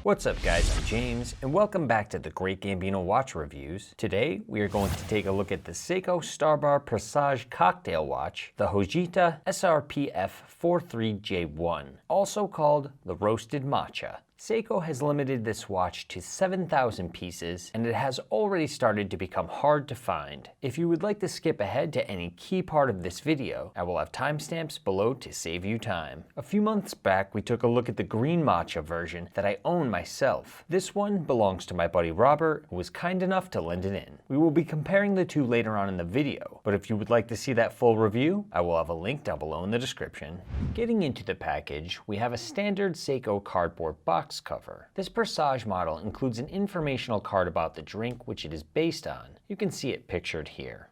What's up guys, I'm James, and welcome back to the Great Gambino Watch Reviews. Today, we are going to take a look at the Seiko Starbar Presage cocktail watch, the Hojicha SRPF43J1, also called the Roasted Matcha. Seiko has limited this watch to 7,000 pieces, and it has already started to become hard to find. If you would like to skip ahead to any key part of this video, I will have timestamps below to save you time. A few months back, we took a look at the green Matcha version that I own myself. This one belongs to my buddy Robert, who was kind enough to lend it in. We will be comparing the two later on in the video, but if you would like to see that full review, I will have a link down below in the description. Getting into the package, we have a standard Seiko cardboard box cover. This Presage model includes an informational card about the drink which it is based on. You can see it pictured here.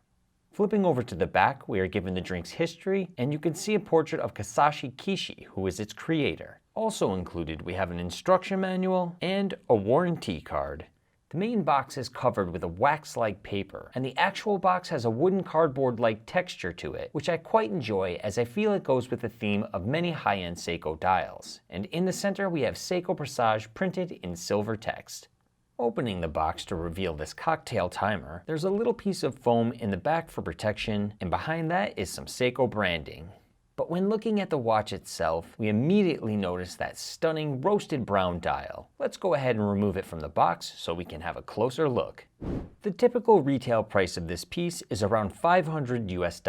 Flipping over to the back, we are given the drink's history, and you can see a portrait of Kasashi Kishi, who is its creator. Also included, we have an instruction manual and a warranty card. The main box is covered with a wax-like paper, and the actual box has a wooden cardboard-like texture to it, which I quite enjoy as I feel it goes with the theme of many high-end Seiko dials. And in the center we have Seiko Presage printed in silver text. Opening the box to reveal this cocktail timer, there's a little piece of foam in the back for protection, and behind that is some Seiko branding. But when looking at the watch itself, we immediately notice that stunning roasted brown dial. Let's go ahead and remove it from the box so we can have a closer look. The typical retail price of this piece is around $500 US.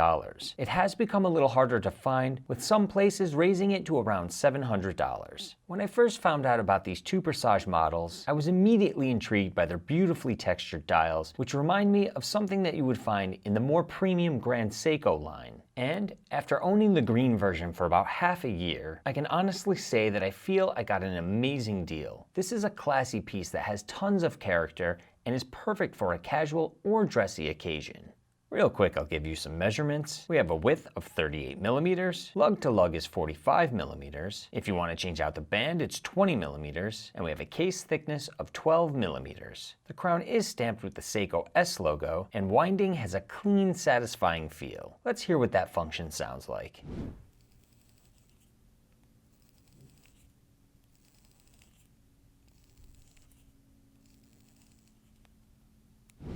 It has become a little harder to find, with some places raising it to around $700. When I first found out about these two Presage models, I was immediately intrigued by their beautifully textured dials, which remind me of something that you would find in the more premium Grand Seiko line. And after owning the green version for about half a year, I can honestly say that I feel I got an amazing deal. This is a classy piece that has tons of character and is perfect for a casual or dressy occasion. Real quick, I'll give you some measurements. We have a width of 38 millimeters. Lug to lug is 45 millimeters. If you want to change out the band, it's 20 millimeters. And we have a case thickness of 12 millimeters. The crown is stamped with the Seiko S logo, and winding has a clean, satisfying feel. Let's hear what that function sounds like.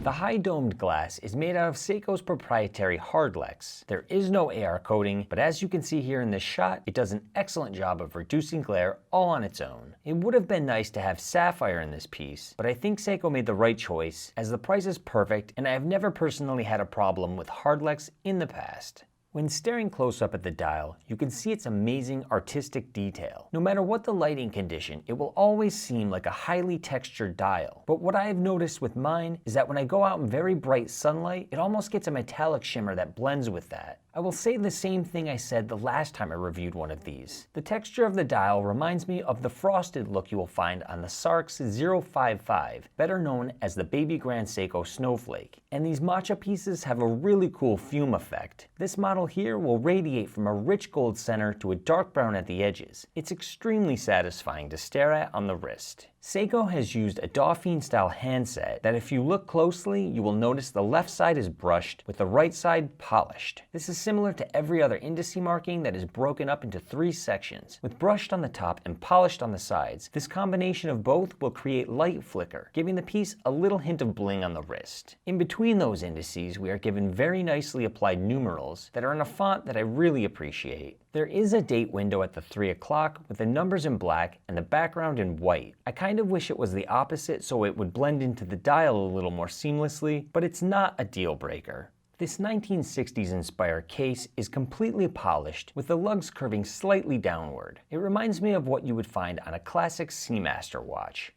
The high domed glass is made out of Seiko's proprietary Hardlex. There is no AR coating, but as you can see here in this shot, it does an excellent job of reducing glare all on its own. It would have been nice to have sapphire in this piece, but I think Seiko made the right choice as the price is perfect and I have never personally had a problem with Hardlex in the past. When staring close up at the dial, you can see its amazing artistic detail. No matter what the lighting condition, it will always seem like a highly textured dial. But what I have noticed with mine is that when I go out in very bright sunlight, it almost gets a metallic shimmer that blends with that. I will say the same thing I said the last time I reviewed one of these. The texture of the dial reminds me of the frosted look you will find on the Sarx 055, better known as the Baby Grand Seiko Snowflake. And these Matcha pieces have a really cool fume effect. This model here will radiate from a rich gold center to a dark brown at the edges. It's extremely satisfying to stare at on the wrist. Seiko has used a Dauphine-style handset that if you look closely, you will notice the left side is brushed with the right side polished. This is similar to every other indice marking that is broken up into 3 sections, with brushed on the top and polished on the sides. This combination of both will create light flicker, giving the piece a little hint of bling on the wrist. In between those indices, we are given very nicely applied numerals that are in a font that I really appreciate. There is a date window at the 3 o'clock with the numbers in black and the background in white. I kind of wish it was the opposite so it would blend into the dial a little more seamlessly, but it's not a deal breaker. This 1960s inspired case is completely polished with the lugs curving slightly downward. It reminds me of what you would find on a classic Seamaster watch.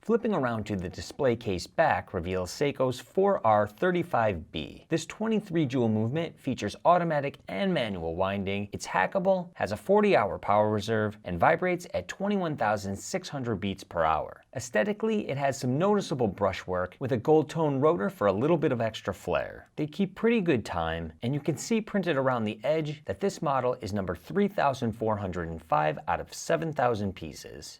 Flipping around to the display case back reveals Seiko's 4R35B. This 23 jewel movement features automatic and manual winding. It's hackable, has a 40-hour power reserve, and vibrates at 21,600 beats per hour. Aesthetically, it has some noticeable brushwork with a gold tone rotor for a little bit of extra flair. They keep pretty good time, and you can see printed around the edge that this model is number 3,405 out of 7,000 pieces.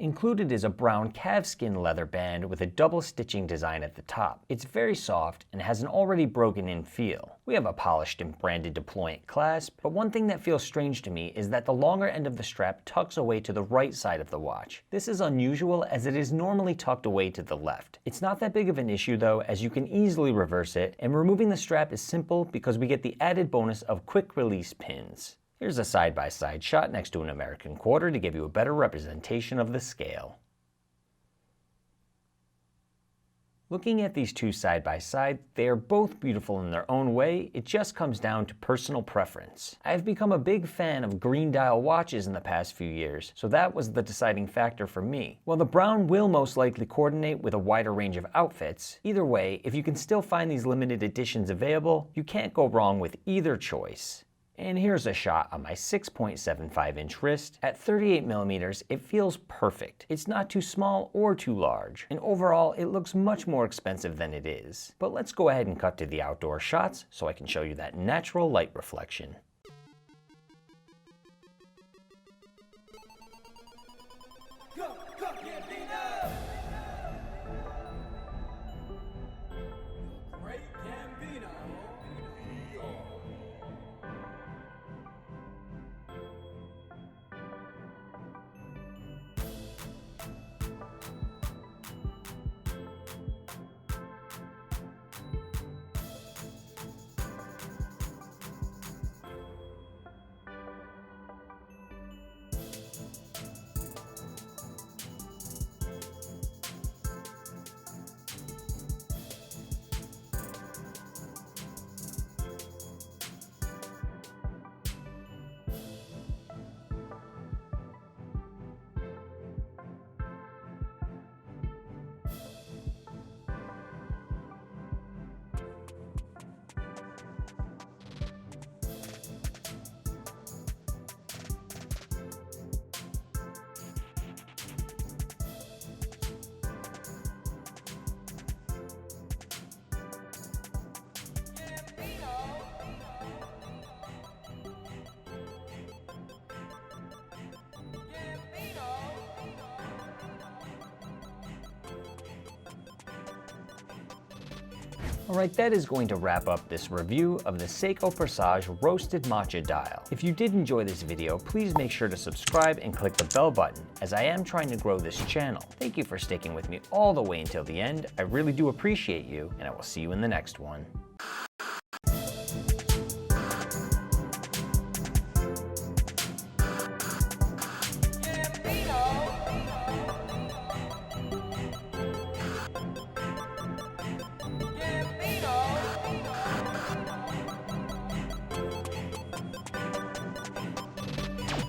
Included is a brown calfskin leather band with a double stitching design at the top. It's very soft and has an already broken in feel. We have a polished and branded deployant clasp, but one thing that feels strange to me is that the longer end of the strap tucks away to the right side of the watch. This is unusual as it is normally tucked away to the left. It's not that big of an issue though, as you can easily reverse it, and removing the strap is simple because we get the added bonus of quick release pins. Here's a side-by-side shot next to an American quarter to give you a better representation of the scale. Looking at these two side by side, they are both beautiful in their own way. It just comes down to personal preference. I've become a big fan of green dial watches in the past few years, so that was the deciding factor for me. While the brown will most likely coordinate with a wider range of outfits, either way, if you can still find these limited editions available, you can't go wrong with either choice. And here's a shot on my 6.75-inch wrist. At 38mm, it feels perfect. It's not too small or too large, and overall, it looks much more expensive than it is. But let's go ahead and cut to the outdoor shots so I can show you that natural light reflection. Go, Gambino! Great Gambino! Alright, that is going to wrap up this review of the Seiko Presage Roasted Matcha dial. If you did enjoy this video, please make sure to subscribe and click the bell button, as I am trying to grow this channel. Thank you for sticking with me all the way until the end. I really do appreciate you, and I will see you in the next one.